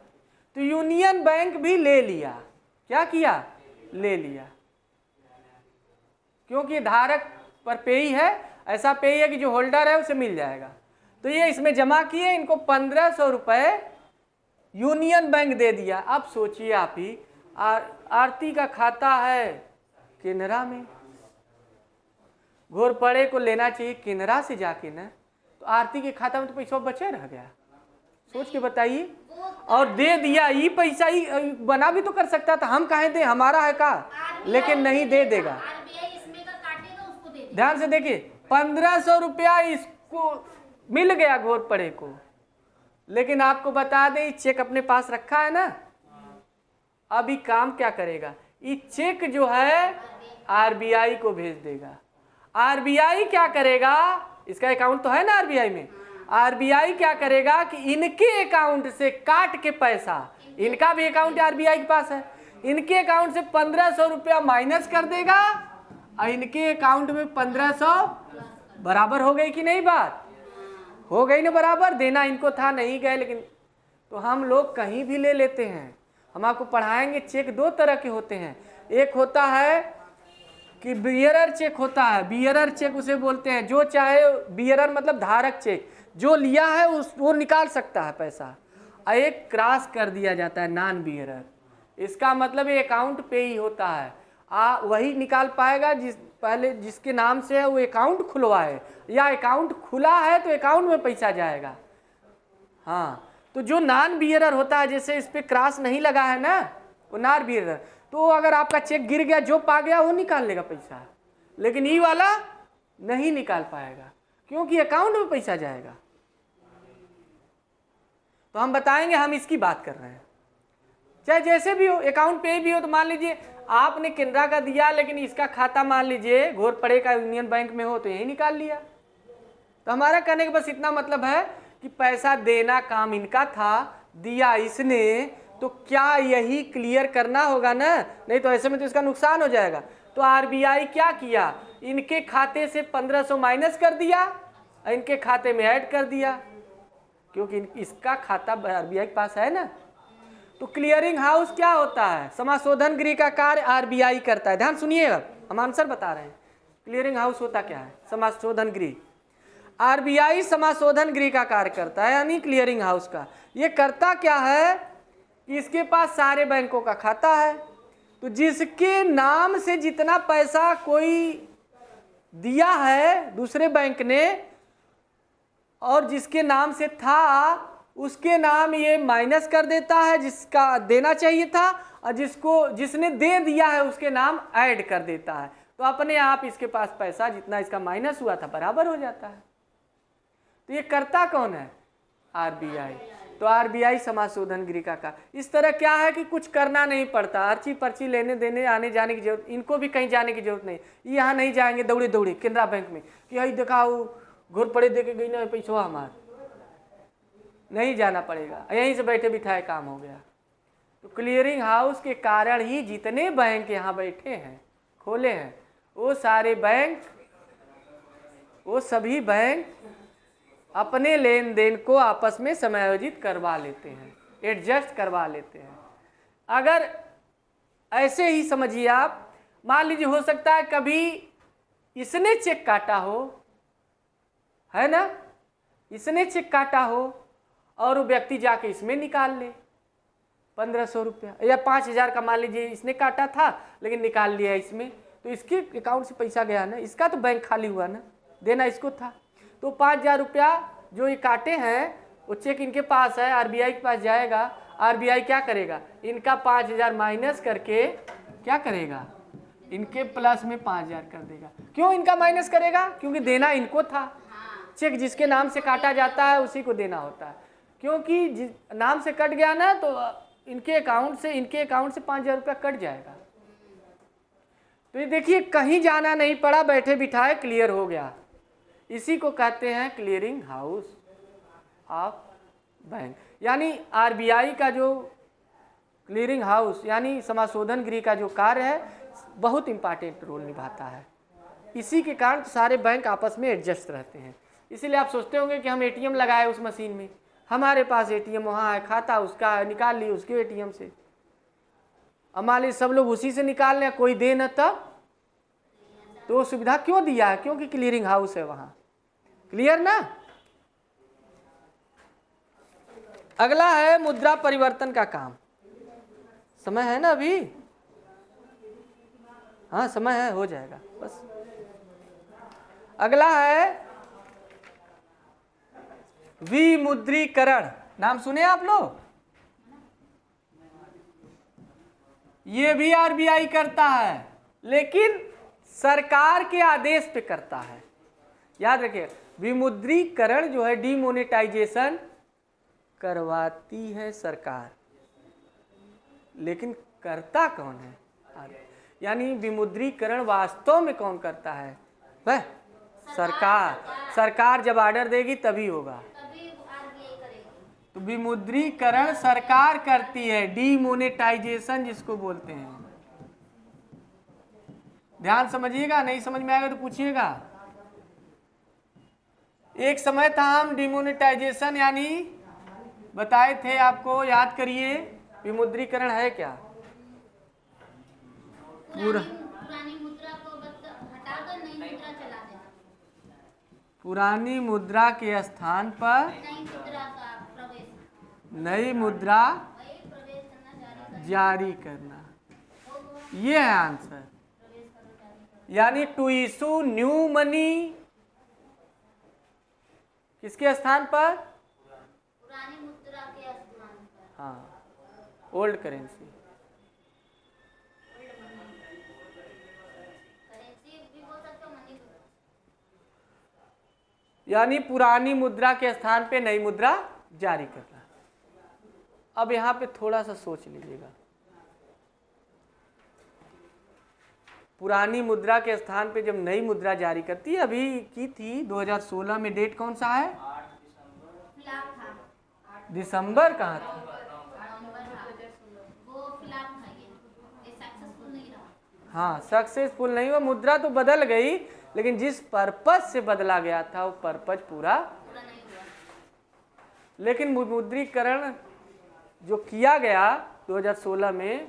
तो यूनियन बैंक भी ले लिया। क्या किया? ले लिया, क्योंकि धारक पर पेई है, ऐसा पेई है कि जो होल्डर है उसे मिल जाएगा। तो ये इसमें जमा किए, इनको 1500 रुपए यूनियन बैंक दे दिया। अब सोचिए आप ही, आरती का खाता है केनरा में, घोरपड़े को लेना चाहिए केनरा से जाके ना, तो आरती के खाता में तो पैसा बचे रह गया। सोच के बताइए, और दे दिया। ये पैसा ही बना भी तो कर सकता था, हम कहें दे, हमारा है का, लेकिन नहीं दे देगा। RBI इसमें का काटेगा, उसको दे देगा। ध्यान से देखिए, 1500 रुपया इसको मिल गया घोरपड़े को, लेकिन आपको बता दें चेक अपने पास रखा है ना, अभी काम क्या करेगा? ये चेक जो है RBI को भेज देगा। RBI क्या करेगा? इसका अकाउंट तो है ना RBI में, RBI क्या करेगा कि इनके अकाउंट से काट के पैसा, इनका भी अकाउंट RBI के पास है, इनके अकाउंट से 1500 रुपया माइनस कर देगा, और इनके अकाउंट में 1500 बराबर हो गई कि नहीं? बात हो गई ना बराबर। देना इनको था, नहीं गए, लेकिन तो हम लोग कहीं भी ले लेते हैं। हम आपको पढ़ाएंगे, चेक दो तरह के होते हैं। एक होता है कि बियरर चेक होता है, बियरर चेक उसे बोलते हैं, जो चाहे, बियरर मतलब धारक चेक, जो लिया है उस वो निकाल सकता है पैसा। और एक क्रॉस कर दिया जाता है नॉन बियरर, इसका मतलब ये अकाउंट पे ही होता है, वही निकाल पाएगा जिसके नाम से है वो अकाउंट खुलवाए, या अकाउंट खुला है तो अकाउंट में पैसा जाएगा। हाँ, तो जो नॉन बियरर होता है, जैसे इस पे क्रॉस नहीं लगा है ना, वो नॉन बियरर, तो अगर आपका चेक गिर गया, जो पा गया वो निकाल लेगा पैसा, लेकिन ये वाला नहीं निकाल पाएगा क्योंकि अकाउंट में पैसा जाएगा। तो हम बताएंगे, हम इसकी बात कर रहे हैं। चाहे जैसे भी हो, अकाउंट पे भी हो, तो मान लीजिए आपने केनरा का दिया, लेकिन इसका खाता मान लीजिए घोरपड़े का यूनियन बैंक में हो, तो यही निकाल लिया। तो हमारा कहने का बस इतना मतलब है कि पैसा देना काम इनका था, दिया इसने, तो क्या यही क्लियर करना होगा ना, नहीं तो ऐसे में तो इसका नुकसान हो जाएगा। तो RBI क्या किया? इनके खाते से 1500 माइनस कर दिया, इनके खाते में ऐड कर दिया, क्योंकि इसका खाता RBI के पास है ना। तो क्लियरिंग हाउस क्या होता है? समाशोधन गृह का कार्य RBI करता है। ध्यान सुनिएगा, हम आंसर बता रहे हैं। क्लियरिंग हाउस होता क्या है? समाशोधन गृह। आरबीआई समाशोधन गृह का कार्य करता है, यानी क्लियरिंग हाउस का। ये करता क्या है कि इसके पास सारे बैंकों का खाता है, तो जिसके नाम से जितना पैसा कोई दिया है दूसरे बैंक ने और जिसके नाम से था उसके नाम ये माइनस कर देता है जिसका देना चाहिए था, और जिसने दे दिया है उसके नाम ऐड कर देता है, तो अपने आप इसके पास पैसा जितना इसका माइनस हुआ था बराबर हो जाता है। तो ये करता कौन है? आरबीआई। तो आरबीआई समाशोधन गृह का इस तरह क्या है कि कुछ करना नहीं पड़ता, अर्ची पर्ची लेने देने आने जाने की जरूरत, इनको भी कहीं जाने की जरूरत नहीं। यहाँ नहीं जाएंगे दौड़े दौड़े केनरा बैंक में कि यही देखा घोर पड़े दे के गई ना पैसा हमारा, नहीं जाना पड़ेगा, यहीं से बैठे बिठाए काम हो गया। तो क्लियरिंग हाउस के कारण ही जितने बैंक यहाँ बैठे हैं खोले हैं वो सारे बैंक, वो सभी बैंक अपने लेन देन को आपस में समायोजित करवा लेते हैं, एडजस्ट करवा लेते हैं। अगर ऐसे ही समझिए आप, मान लीजिए हो सकता है कभी इसने चेक काटा हो, है ना, इसने चेक काटा हो और वो व्यक्ति जाके इसमें निकाल ले 1500 रुपया या 5000 का मान लीजिए इसने काटा था लेकिन निकाल लिया इसमें, तो इसके अकाउंट से पैसा गया ना, इसका तो बैंक खाली हुआ ना, देना इसको था। तो 5000 रुपया जो ये काटे हैं वो चेक इनके पास है, आरबीआई के पास जाएगा, आरबीआई क्या करेगा, इनका 5000 माइनस करके क्या करेगा, इनके प्लस में 5000 कर देगा। क्यों इनका माइनस करेगा? क्योंकि देना इनको था, चेक जिसके नाम से काटा जाता है उसी को देना होता है, क्योंकि जिस नाम से कट गया ना तो इनके अकाउंट से 5000 रुपया कट जाएगा। तो ये देखिए कहीं जाना नहीं पड़ा, बैठे बिठाए क्लियर हो गया। इसी को कहते हैं क्लियरिंग हाउस ऑफ बैंक। यानी आरबीआई का जो क्लियरिंग हाउस यानी समाशोधन गृह का जो कार्य है बहुत इंपॉर्टेंट रोल निभाता है। इसी के कारण सारे बैंक आपस में एडजस्ट रहते हैं। इसीलिए आप सोचते होंगे कि हम एटीएम लगाए उस मशीन में, हमारे पास एटीएम वहाँ है, खाता उसका है, निकाल लिए उसके एटीएम से, अब मान लीजिए सब लोग उसी से निकाल लें, कोई दे न तब, तो वो सुविधा क्यों दिया है? क्योंकि क्लियरिंग हाउस है वहाँ। क्लियर ना? अगला है मुद्रा परिवर्तन का काम। समय है ना अभी? हाँ समय है, हो जाएगा बस। अगला है विमुद्रीकरण। नाम सुने आप लोग? ये भी आरबीआई करता है लेकिन सरकार के आदेश पे करता है। याद रखिए, विमुद्रीकरण जो है डीमोनेटाइजेशन करवाती है सरकार, लेकिन करता कौन है? यानी विमुद्रीकरण वास्तव में कौन करता है? वह सरकार। सरकार जब ऑर्डर देगी तभी होगा। तो विमुद्रीकरण सरकार करती है, डीमोनेटाइजेशन जिसको बोलते हैं। ध्यान समझिएगा, नहीं समझ में आएगा तो पूछिएगा। एक समय था हम डिमोनेटाइजेशन यानी बताए थे आपको, याद करिए विमुद्रीकरण है क्या? पुरानी मुद्रा को हटाकर नई मुद्रा चला देना। पुरानी मुद्रा के स्थान पर नई मुद्रा का प्रवेश, नई मुद्रा प्रवेश करना जारी करना, ये है आंसर। यानी टू इशू न्यू मनी किसके स्थान पर? पुरानी मुद्रा के स्थान पर। हाँ, ओल्ड करेंसी। करेंसी भी बोल सकते हो, मनी। यानी पुरानी मुद्रा के स्थान पे नई मुद्रा जारी करना। अब यहाँ पे थोड़ा सा सोच लीजिएगा, पुरानी मुद्रा के स्थान पे जब नई मुद्रा जारी करती है, अभी की थी 2016 में, डेट कौन सा है? दिसंबर कहाँ था? हाँ, सक्सेसफुल नहीं हुआ, मुद्रा तो बदल गई लेकिन जिस पर्पज से बदला गया था वो पर्पज पूरा नहीं हुआ। लेकिन विमुद्रीकरण जो किया गया 2016 में,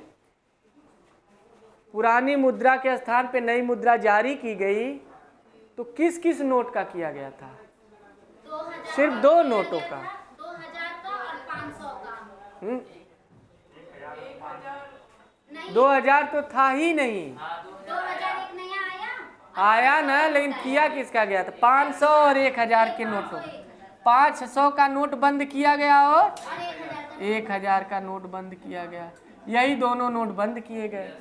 पुरानी मुद्रा के स्थान पे नई मुद्रा जारी की गई तो किस किस नोट का किया गया था? 2000 सिर्फ दो नोटों का। 2000 का और 500 का। नहीं, 2000 2000 तो था ही नहीं। 2001 नया आया। आया ना, लेकिन किया किसका गया था? 500 और 1000 के नोटों। 500 का नोट बंद किया गया और 1000 का नोट बंद किया गया। यही दोनों नोट बंद किए गए।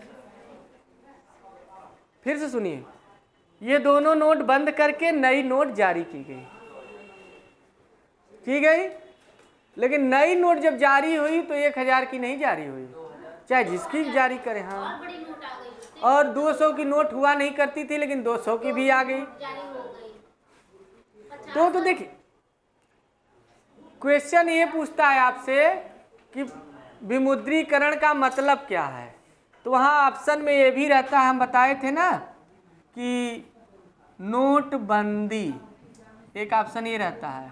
फिर से सुनिए, ये दोनों नोट बंद करके नई नोट जारी की गई। लेकिन नई नोट जब जारी हुई तो 1000 की नहीं जारी हुई, चाहे जिसकी जारी करे। हाँ, और बड़ी नोट आ गई, और 200 की नोट हुआ नहीं करती थी, लेकिन 200 की भी आ गई। जारी हो गई। तो देखिए, क्वेश्चन ये पूछता है आपसे कि विमुद्रीकरण का मतलब क्या है। तो वहाँ ऑप्शन में ये भी रहता है, हम बताए थे ना कि नोटबंदी, एक ऑप्शन ये रहता है।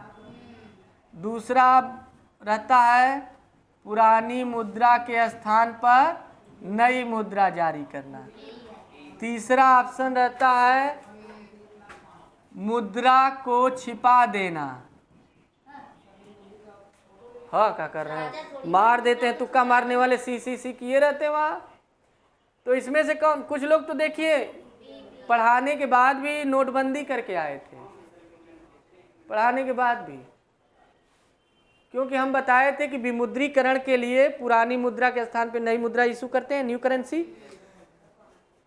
दूसरा रहता है पुरानी मुद्रा के स्थान पर नई मुद्रा जारी करना। तीसरा ऑप्शन रहता है मुद्रा को छिपा देना। हाँ, क्या कर रहे हैं? मार देते हैं, तुक्का मारने वाले सी किए रहते हैं वहाँ। तो इसमें से कौन? कुछ लोग तो देखिए पढ़ाने के बाद भी नोटबंदी करके आए थे, पढ़ाने के बाद भी, क्योंकि हम बताए थे कि विमुद्रीकरण के लिए पुरानी मुद्रा के स्थान पे नई मुद्रा इशू करते हैं, न्यू करेंसी।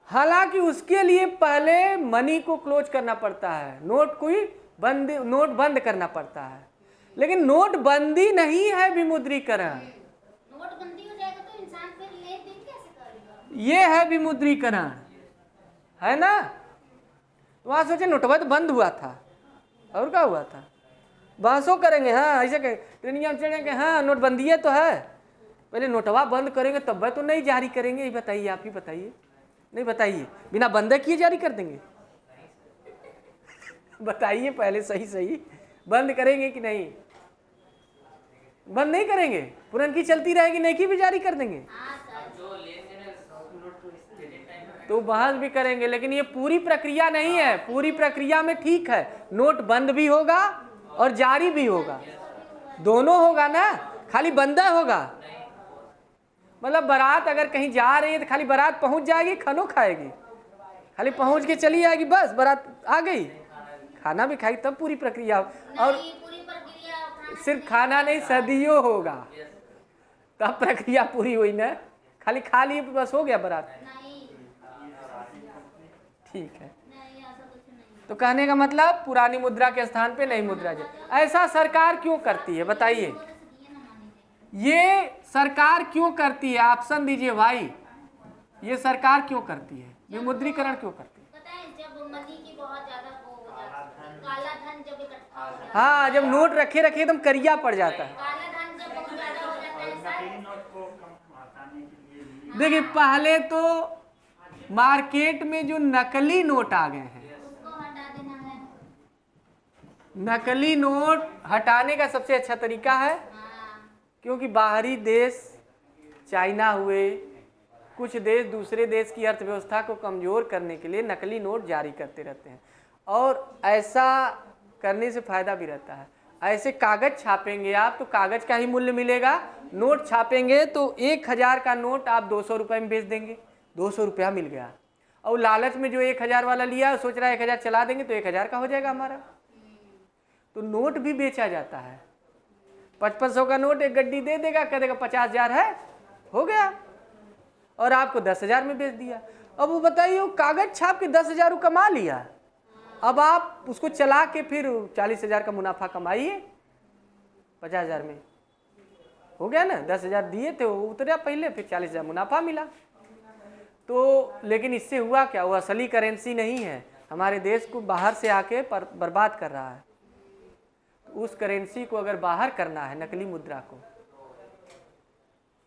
हालांकि उसके लिए पहले मनी को क्लोज करना पड़ता है, नोट बंद करना पड़ता है। लेकिन नोटबंदी नहीं है विमुद्रीकरण। नोटबंदी हो जाएगा तो इंसान फिर लेन देन कैसे करेगा? ये है विमुद्रीकरण, है ना। वहां सोचे नोटवा तो बंद हुआ था, और क्या हुआ था? बहसों करेंगे। हाँ, ऐसे ट्रेनिंग में चढ़ेंगे। हाँ, नोटबंदी तो है, पहले नोटवा बंद करेंगे तब तो नहीं जारी करेंगे। ये बताइए, आप ही बताइए। नहीं बताइए, बिना बंद किए जारी कर देंगे? बताइए पहले, सही बंद करेंगे कि नहीं? बंद नहीं करेंगे, पुरानी की चलती रहेगी, नई की भी जारी कर देंगे। तो बहस भी करेंगे, लेकिन ये पूरी प्रक्रिया नहीं है। पूरी प्रक्रिया में ठीक है, नोट बंद भी होगा और जारी भी होगा, दोनों होगा ना, खाली बंदा होगा। मतलब बारात अगर कहीं जा रही है तो खाली बारात पहुंच जाएगी, खानो खाएगी, खाली पहुंच के चली जाएगी, बस बारात आ गई, खाना भी खाएगी, तब पूरी प्रक्रिया। और पूरी प्रक्रिया सिर्फ खाना नहीं, सदियों होगा, तब प्रक्रिया पूरी हुई ना। खाली खा लिए बस हो गया बारात। ठीक है, तो कहने का मतलब पुरानी मुद्रा के स्थान पे नई मुद्रा जारी। ऐसा सरकार क्यों करती है बताइए? ये सरकार क्यों करती है? ऑप्शन दीजिए भाई, ये सरकार क्यों करती है? विमुद्रीकरण क्यों करती है? पता है, जब मनी की बहुत ज्यादा वो हो जाता है, काला धन जब इकट्ठा हो जाता है, हाँ, जब नोट रखे रखे एकदम करिया पड़ जाता है। काला धन जब बहुत ज्यादा हो जाता है सर, देखिए, पहले तो मार्केट में जो नकली नोट आ गए हैं, उसको हटा देना है। नकली नोट हटाने का सबसे अच्छा तरीका है, क्योंकि बाहरी देश, चाइना हुए, कुछ देश दूसरे देश की अर्थव्यवस्था को कमज़ोर करने के लिए नकली नोट जारी करते रहते हैं, और ऐसा करने से फ़ायदा भी रहता है। ऐसे कागज़ छापेंगे आप तो कागज़ का ही मूल्य मिलेगा। नोट छापेंगे तो 1000 का नोट आप 200 रुपये में बेच देंगे, 200 रुपया मिल गया। और लालच में जो 1000 वाला लिया सोच रहा है 1000 चला देंगे तो 1000 का हो जाएगा हमारा। तो नोट भी बेचा जाता है। 5500 का नोट एक गड्डी दे देगा, कह देगा 50,000 है, हो गया, और आपको 10,000 में बेच दिया। अब वो बताइए, कागज छाप के 10,000 कमा लिया, अब आप उसको चला के फिर 40,000 का मुनाफा कमाइए, 50,000 में हो गया ना। 10,000 दिए थे, वो उतरा पहले, फिर 40,000 मुनाफा मिला। तो लेकिन इससे हुआ क्या? वो असली करेंसी नहीं है, हमारे देश को बाहर से आके बर्बाद कर रहा है। उस करेंसी को अगर बाहर करना है, नकली मुद्रा को,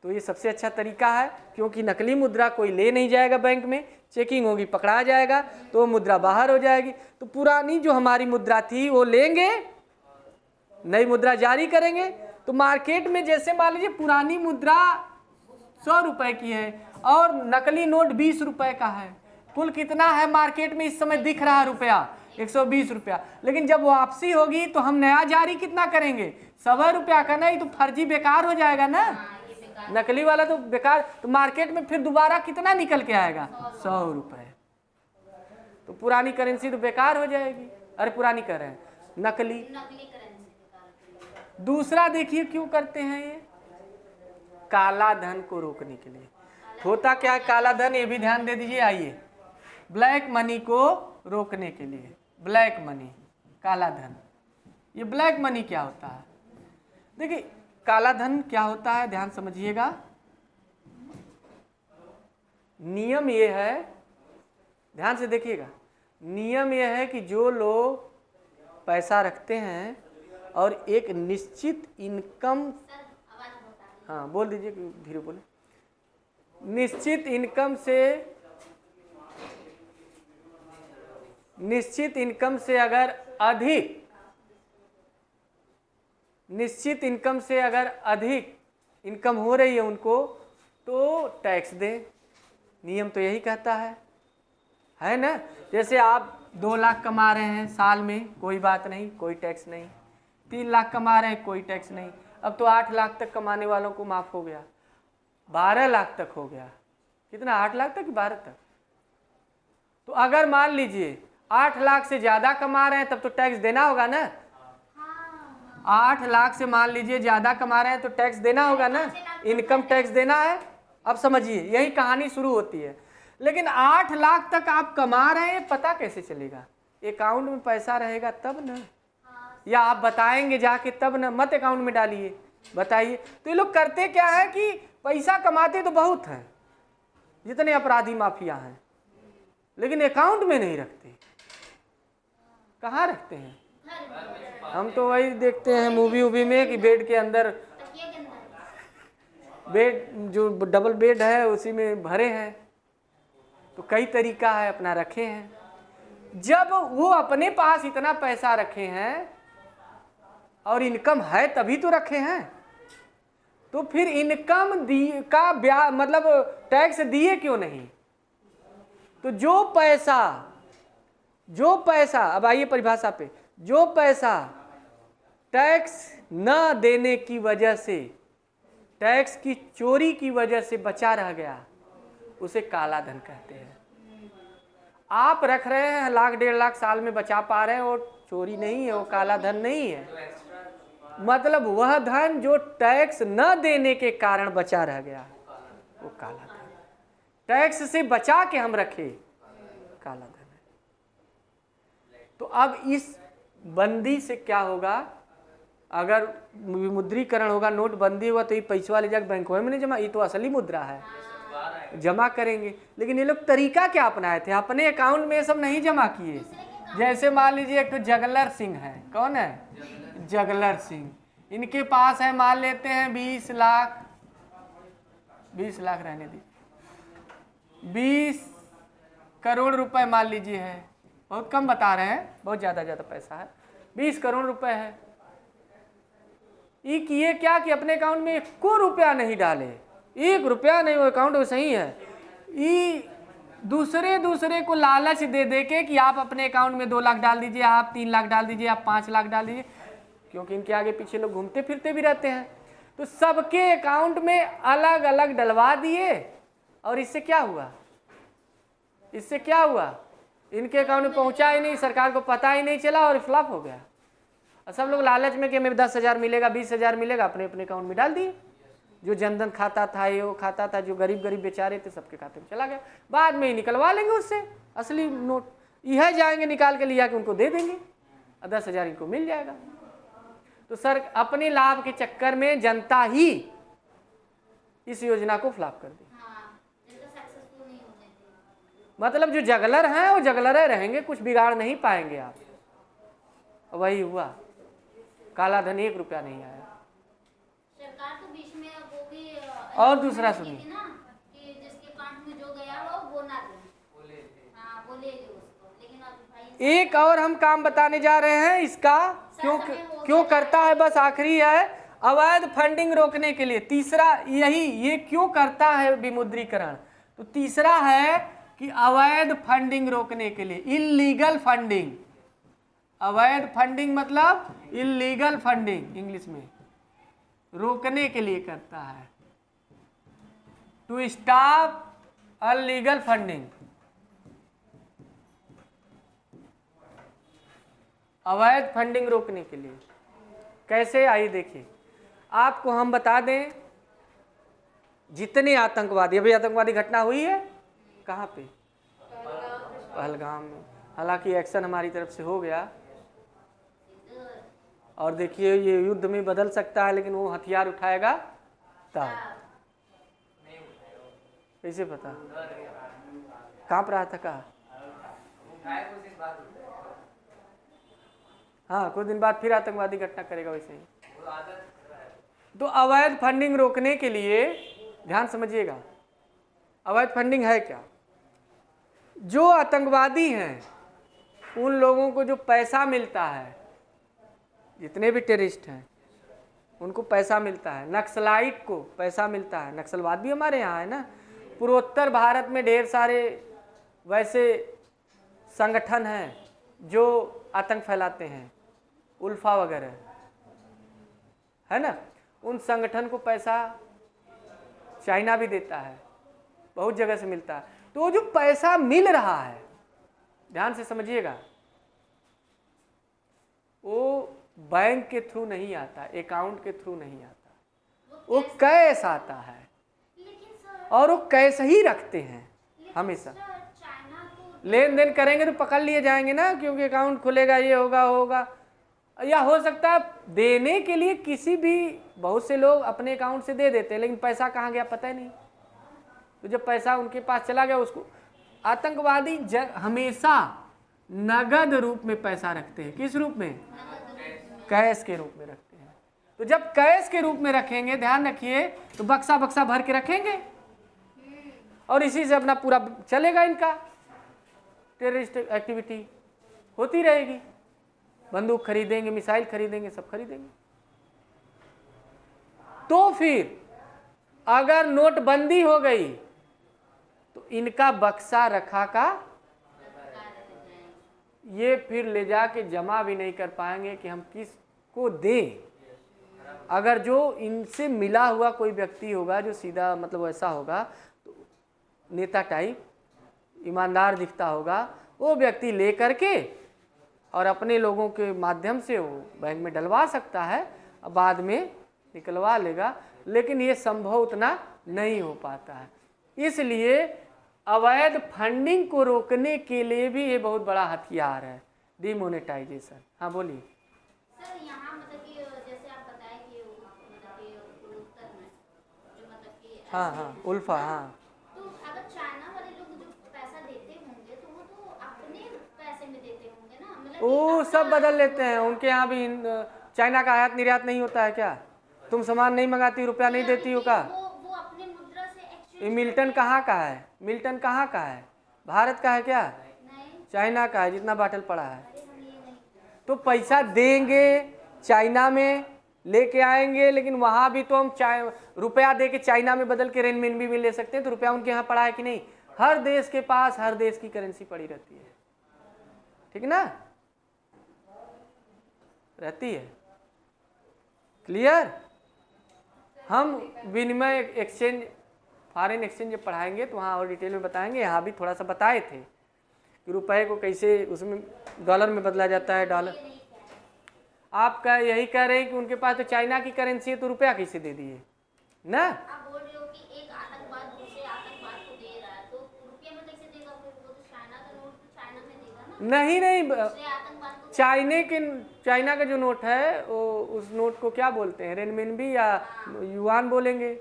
तो ये सबसे अच्छा तरीका है, क्योंकि नकली मुद्रा कोई ले नहीं जाएगा, बैंक में चेकिंग होगी, पकड़ा जाएगा, तो वो मुद्रा बाहर हो जाएगी। तो पुरानी जो हमारी मुद्रा थी वो लेंगे, नई मुद्रा जारी करेंगे। तो मार्केट में जैसे मान लीजिए पुरानी मुद्रा 100 रुपए की है और नकली नोट 20 रुपए का है। कुल कितना है मार्केट में इस समय दिख रहा है रुपया? 120 रुपया। लेकिन जब वापसी होगी तो हम नया जारी कितना करेंगे? 100 रुपया का। नहीं तो फर्जी बेकार हो जाएगा ना, नकली वाला तो बेकार। तो मार्केट में फिर दोबारा कितना निकल के आएगा? 100 रुपए। तो पुरानी करेंसी तो बेकार हो जाएगी। अरे पुरानी कह रहे हैं, नकली। दूसरा देखिए क्यों करते हैं ये? काला धन को रोकने के लिए। होता क्या है काला धन, ये भी ध्यान दे दीजिए। आइए, ब्लैक मनी को रोकने के लिए। ब्लैक मनी, काला धन। ये ब्लैक मनी क्या होता है? देखिए काला धन क्या होता है, ध्यान समझिएगा। नियम ये है, ध्यान से देखिएगा, नियम ये है कि जो लोग पैसा रखते हैं और एक निश्चित इनकम, हाँ बोल दीजिए, धीरे बोले, निश्चित इनकम से अगर अधिक इनकम हो रही है उनको तो टैक्स दें। नियम तो यही कहता है ना। जैसे आप 2 लाख कमा रहे हैं साल में, कोई बात नहीं, कोई टैक्स नहीं। 3 लाख कमा रहे हैं, कोई टैक्स नहीं। अब तो 8 लाख तक कमाने वालों को माफ हो गया, 12 लाख तक हो गया। कितना? 8 लाख तक कि 12 तक? तो अगर मान लीजिए 8 लाख से ज्यादा कमा रहे हैं तब तो टैक्स देना होगा ना। 8 लाख से मान लीजिए ज्यादा कमा रहे हैं तो टैक्स देना होगा ना, इनकम टैक्स देना है। अब समझिए यही कहानी शुरू होती है। लेकिन 8 लाख तक आप कमा रहे हैं, पता कैसे चलेगा? अकाउंट में पैसा रहेगा तब ना, या आप बताएंगे जाके तब ना। मत अकाउंट में डालिए, बताइए। तो ये लोग करते क्या है कि पैसा कमाते तो बहुत हैं, जितने अपराधी माफिया हैं, लेकिन अकाउंट में नहीं रखते। कहाँ रखते हैं? हम तो वही देखते हैं मूवी वूवी में कि बेड के अंदर, बेड जो डबल बेड है उसी में भरे हैं। तो कई तरीका है, अपना रखे हैं। जब वो अपने पास इतना पैसा रखे हैं और इनकम है तभी तो रखे हैं, तो फिर इनकम का ब्याज मतलब टैक्स दिए क्यों नहीं? तो जो पैसा अब आइए परिभाषा पे, जो पैसा टैक्स न देने की वजह से, टैक्स की चोरी की वजह से बचा रह गया, उसे काला धन कहते हैं। आप रख रहे हैं 1 लाख 1.5 लाख साल में बचा पा रहे हैं, वो चोरी नहीं है, वो काला धन नहीं है। मतलब वह धन जो टैक्स न देने के कारण बचा रह गया, वो काला धन। टैक्स से बचा के हम रखे, काला धन है। तो अब इस बंदी से क्या होगा? अगर विमुद्रीकरण होगा, नोटबंदी हुआ, तो ये पैसा ले जाकर बैंकों में नहीं जमा, ये तो असली मुद्रा है, जमा करेंगे। लेकिन ये लोग तरीका क्या अपनाए थे? अपने अकाउंट में ये सब नहीं जमा किए। जैसे मान लीजिए एक तो जगलर सिंह है, कौन है? जगलर सिंह। इनके पास है, मान लेते हैं 20 लाख रहने दी, 20 करोड़ रुपए मान लीजिए है। बहुत कम बता रहे हैं, बहुत ज़्यादा पैसा है, 20 करोड़ रुपए है। ये किए क्या कि अपने अकाउंट में 1 रुपया नहीं डाले, 1 रुपया नहीं, वो अकाउंट वैसे ही है। ये दूसरे को लालच दे दे के कि आप अपने अकाउंट में 2 लाख डाल दीजिए, आप 3 लाख डाल दीजिए, आप 5 लाख डाल दीजिए, क्योंकि इनके आगे पीछे लोग घूमते फिरते भी रहते हैं। तो सबके अकाउंट में अलग अलग डलवा दिए, और इससे क्या हुआ? इनके अकाउंट में पहुंचा ही नहीं, सरकार को पता ही नहीं चला और फ्लॉप हो गया। और सब लोग लालच में कि हमें 10,000 मिलेगा, 20,000 मिलेगा, अपने अपने अकाउंट में डाल दिए। जो जनधन खाता था, ये वो खाता था, जो गरीब बेचारे थे, सबके खाते में चला गया। बाद में ही निकलवा लेंगे उससे असली नोट, यह जाएंगे निकाल के लिया कि उनको दे देंगे, और 10,000 इनको मिल जाएगा। तो सर अपने लाभ के चक्कर में जनता ही इस योजना को फ्लॉप कर दी। मतलब जो जगलर हैं वो जगलर रहेंगे, कुछ बिगाड़ नहीं पाएंगे आप। वही हुआ, काला धन 1 रुपया नहीं आया। सरकार तो बीच में वो भी और दूसरा सुनिए, कि जिसके अकाउंट में जो गया वो ना ले, हाँ वो ले उसको। लेकिन अब एक और हम काम बताने जा रहे हैं इसका, क्यों करता है, बस आखिरी है। अवैध फंडिंग रोकने के लिए तीसरा यही, ये क्यों करता है विमुद्रीकरण, तो तीसरा है कि अवैध फंडिंग रोकने के लिए, इलीगल फंडिंग। अवैध फंडिंग मतलब इलीगल फंडिंग इंग्लिश में, रोकने के लिए करता है, टू स्टॉप अनलीगल फंडिंग। अवैध फंडिंग रोकने के लिए कैसे, आइए देखिए। आपको हम बता दें, जितने आतंकवादी, अभी आतंकवादी घटना हुई है कहाँ पे, पहलगाम में, हालांकि एक्शन हमारी तरफ से हो गया, और देखिए ये युद्ध में बदल सकता है, लेकिन वो हथियार उठाएगा तब। कैसे पता, कांप रहा था कहाँ, हाँ कुछ दिन बाद फिर आतंकवादी घटना करेगा वैसे ही। तो अवैध फंडिंग रोकने के लिए ध्यान समझिएगा, अवैध फंडिंग है क्या, जो आतंकवादी हैं उन लोगों को जो पैसा मिलता है, जितने भी टेररिस्ट हैं उनको पैसा मिलता है, नक्सलाइट को पैसा मिलता है, नक्सलवाद भी हमारे यहाँ है ना, पूर्वोत्तर भारत में ढेर सारे वैसे संगठन हैं जो आतंक फैलाते हैं, उल्फा वगैरह है ना, उन संगठन को पैसा चाइना भी देता है, बहुत जगह से मिलता है। तो वो जो पैसा मिल रहा है, ध्यान से समझिएगा, वो बैंक के थ्रू नहीं आता, अकाउंट के थ्रू नहीं आता, वो कैश आता है, और वो कैश ही रखते हैं हमेशा। लेन देन करेंगे तो पकड़ लिए जाएंगे ना, क्योंकि अकाउंट खुलेगा, ये होगा वो होगा, या हो सकता है देने के लिए किसी भी, बहुत से लोग अपने अकाउंट से दे देते हैं, लेकिन पैसा कहाँ गया पता ही नहीं। तो जब पैसा उनके पास चला गया, उसको आतंकवादी हमेशा नगद रूप में पैसा रखते हैं। किस रूप में, कैश के रूप में रखते हैं। तो जब कैश के रूप में रखेंगे, ध्यान रखिए, तो बक्सा बक्सा भर के रखेंगे, और इसी से अपना पूरा चलेगा, इनका टेररिस्ट एक्टिविटी होती रहेगी। बंदूक खरीदेंगे, मिसाइल खरीदेंगे, सब खरीदेंगे। तो फिर अगर नोटबंदी हो गई तो इनका बक्सा रखा का ये फिर ले जाके जमा भी नहीं कर पाएंगे कि हम किसको दें। अगर जो इनसे मिला हुआ कोई व्यक्ति होगा, जो सीधा मतलब ऐसा होगा, तो नेता टाइप ईमानदार दिखता होगा, वो व्यक्ति ले करके और अपने लोगों के माध्यम से वो बैंक में डलवा सकता है, और बाद में निकलवा लेगा। लेकिन ये संभव उतना नहीं हो पाता है। इसलिए अवैध फंडिंग को रोकने के लिए भी ये बहुत बड़ा हथियार है, डिमोनेटाइजेशन। हाँ बोलिए सर, यहाँ मतलब कि जैसे आप बताए कि मतलब कि उत्तर में जो मतलब कि हाँ उल्फा, हाँ, तो अगर चाइना वाले लोग जो पैसा देते होंगे तो वो तो अपने पैसे में देते होंगे ना, मतलब वो सब बदल लेते हैं। उनके यहाँ भी चाइना का आयात निर्यात नहीं होता है क्या? तुम सामान नहीं मंगाती, रुपया नहीं देती हो का? वो अपने मुद्रा से ये मिल्टन कहाँ का है? मिल्टन कहाँ का है? भारत का है क्या? नहीं, चाइना का है, जितना बाटल पड़ा है। अरे हम ये नहीं, तो पैसा देंगे, चाइना में लेके आएंगे, लेकिन वहाँ भी तो हम रुपया दे के चाइना में बदल के रेनमिनबी में ले सकते हैं। तो रुपया उनके यहाँ पड़ा है कि नहीं? हर देश के पास हर देश की करेंसी पड़ी रहती है, ठीक ना, रहती है। क्लियर? हम विनिमय एक्सचेंज, फॉरेन एक्सचेंज जब पढ़ाएंगे तो वहाँ और डिटेल में बताएंगे। यहाँ भी थोड़ा सा बताए थे कि रुपए को कैसे उसमें डॉलर में बदला जाता है। डॉलर आपका यही कह रहे हैं कि उनके पास तो चाइना की करेंसी है, तो रुपया कैसे दे दिए ना? आप बोल रहे हो कि एक आतंकवाद दूसरे आतंकवाद को दे रहा है, तो रुपये में कैसे देगा? फिर वो तो चाइना का नोट तो चाइना में देगा ना। नहीं, दूसरे आतंकवाद को चाइना का जो नोट है, वो उस नोट को क्या बोलते हैं? रेनमिनबी या युआन बोलेंगे।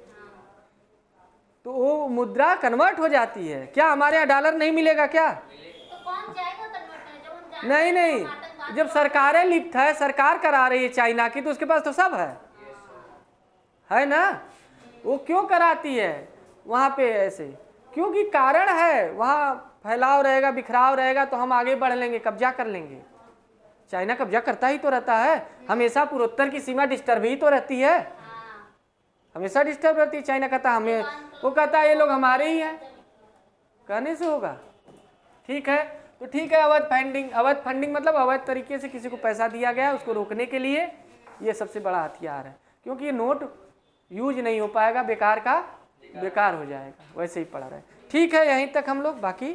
तो वो मुद्रा कन्वर्ट हो जाती है। क्या हमारे यहाँ डॉलर नहीं मिलेगा क्या? तो कौन जाएगा कन्वर्ट करने? जब हम जानते नहीं, हैं कि आतंकवाद जब सरकारें लिप्त है, सरकार करा रही है चाइना की, तो उसके पास तो सब है ना। वो क्यों कराती है वहाँ पे ऐसे? क्योंकि कारण है, वहाँ फैलाव रहेगा, बिखराव रहेगा, तो हम आगे बढ़ लेंगे, कब्जा कर लेंगे। चाइना कब्जा करता ही तो रहता है, हमेशा पूर्वोत्तर की सीमा डिस्टर्ब ही तो रहती है, हाँ हमेशा डिस्टर्ब रहती है। चाइना कहता हमें, वो कहता है ये लोग हमारे ही हैं, कहने से होगा। ठीक है, तो ठीक है, अवैध फंडिंग मतलब अवैध तरीके से किसी को पैसा दिया गया, उसको रोकने के लिए ये सबसे बड़ा हथियार है, क्योंकि ये नोट यूज नहीं हो पाएगा, बेकार का बेकार हो जाएगा, वैसे ही पड़ा रहे। ठीक है, यहीं तक हम लोग, बाकी